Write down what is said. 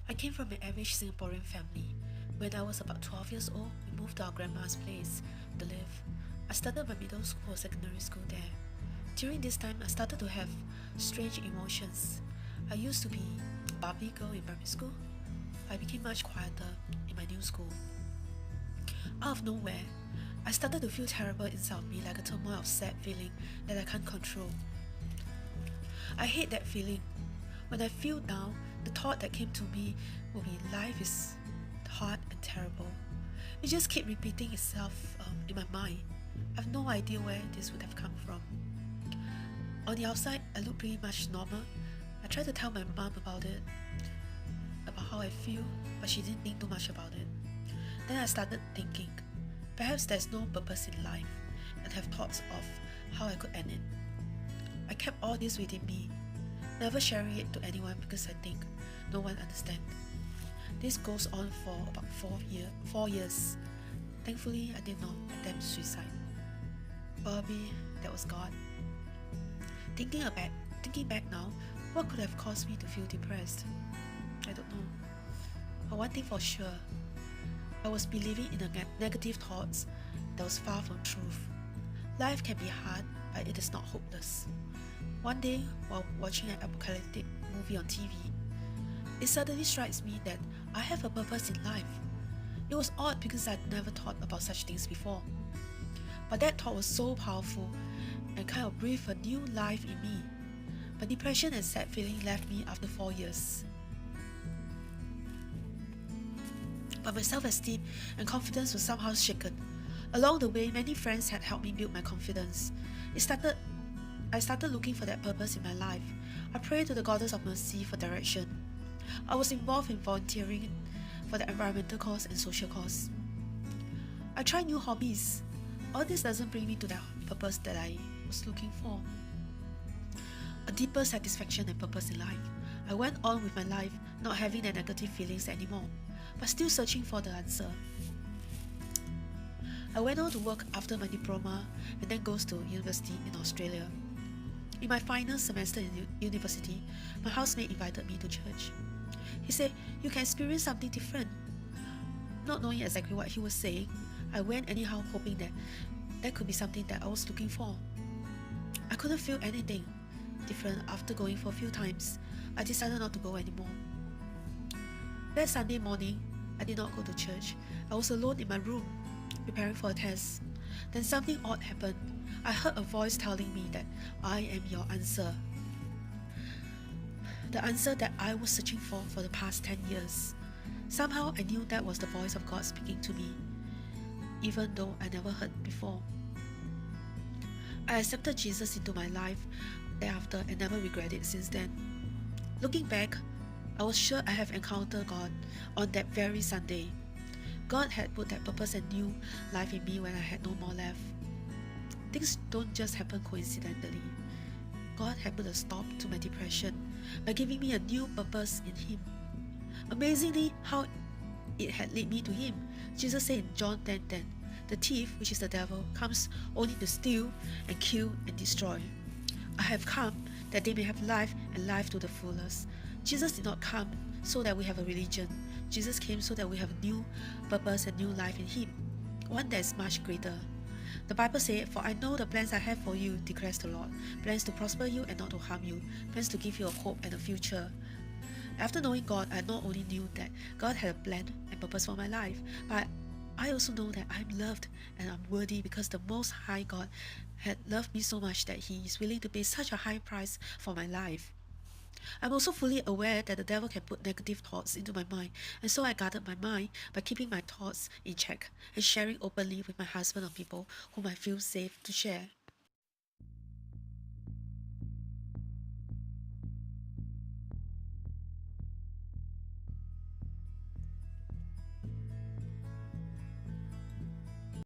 I came from an average Singaporean family. When I was about 12 years old, we moved to our grandma's place to live. I started my middle school or secondary school there. During this time, I started to have strange emotions. I used to be a bubbly girl in primary school. I became much quieter in my new school. Out of nowhere, I started to feel terrible inside of me, like a turmoil of sad feeling that I can't control. I hate that feeling. When I feel down, the thought that came to me will be life is hard and terrible. It just kept repeating itself in my mind. I have no idea where this would have come from. On the outside, I look pretty much normal. I tried to tell my mom about it, about how I feel, but she didn't think too much about it. Then I started thinking, perhaps there's no purpose in life, and have thoughts of how I could end it. I kept all this within me, never sharing it to anyone because I think no one understands. This goes on for about 4 years. Thankfully, I did not attempt suicide. Probably that was God. Thinking back now, what could have caused me to feel depressed? I don't know. But one thing for sure, I was believing in the negative thoughts that was far from truth. Life can be hard, but it is not hopeless. One day, while watching an apocalyptic movie on TV, it suddenly strikes me that I have a purpose in life. It was odd because I'd never thought about such things before. But that thought was so powerful and kind of breathed a new life in me. But depression and sad feeling left me after 4 years. But my self-esteem and confidence was somehow shaken. Along the way, many friends had helped me build my confidence. I started looking for that purpose in my life. I prayed to the Goddess of Mercy for direction. I was involved in volunteering for the environmental cause and social cause. I tried new hobbies. All this doesn't bring me to the purpose that I was looking for. A deeper satisfaction and purpose in life. I went on with my life, not having the negative feelings anymore, but still searching for the answer. I went on to work after my diploma and then goes to university in Australia. In my final semester in university, my housemate invited me to church. He said, "You can experience something different." Not knowing exactly what he was saying, I went anyhow hoping that that could be something that I was looking for. I couldn't feel anything different after going for a few times. I decided not to go anymore. That Sunday morning, I did not go to church. I was alone in my room, preparing for a test. Then something odd happened. I heard a voice telling me that I am your answer. The answer that I was searching for the past 10 years. Somehow I knew that was the voice of God speaking to me, even though I never heard before. I accepted Jesus into my life thereafter and never regretted it since then. Looking back, I was sure I have encountered God on that very Sunday. God had put that purpose and new life in me when I had no more left. Things don't just happen coincidentally. God had put a stop to my depression by giving me a new purpose in Him. Amazingly, how it had led me to Him. Jesus said in John 10:10, "The thief, which is the devil, comes only to steal and kill and destroy. I have come that they may have life and life to the fullest." Jesus did not come so that we have a religion. Jesus came so that we have a new purpose and new life in Him, one that is much greater. The Bible says, "For I know the plans I have for you, declares the Lord, plans to prosper you and not to harm you, plans to give you a hope and a future." After knowing God, I not only knew that God had a plan and purpose for my life, but I also know that I'm loved and I'm worthy because the Most High God had loved me so much that He is willing to pay such a high price for my life. I'm also fully aware that the devil can put negative thoughts into my mind, and so I guarded my mind by keeping my thoughts in check and sharing openly with my husband or people whom I feel safe to share.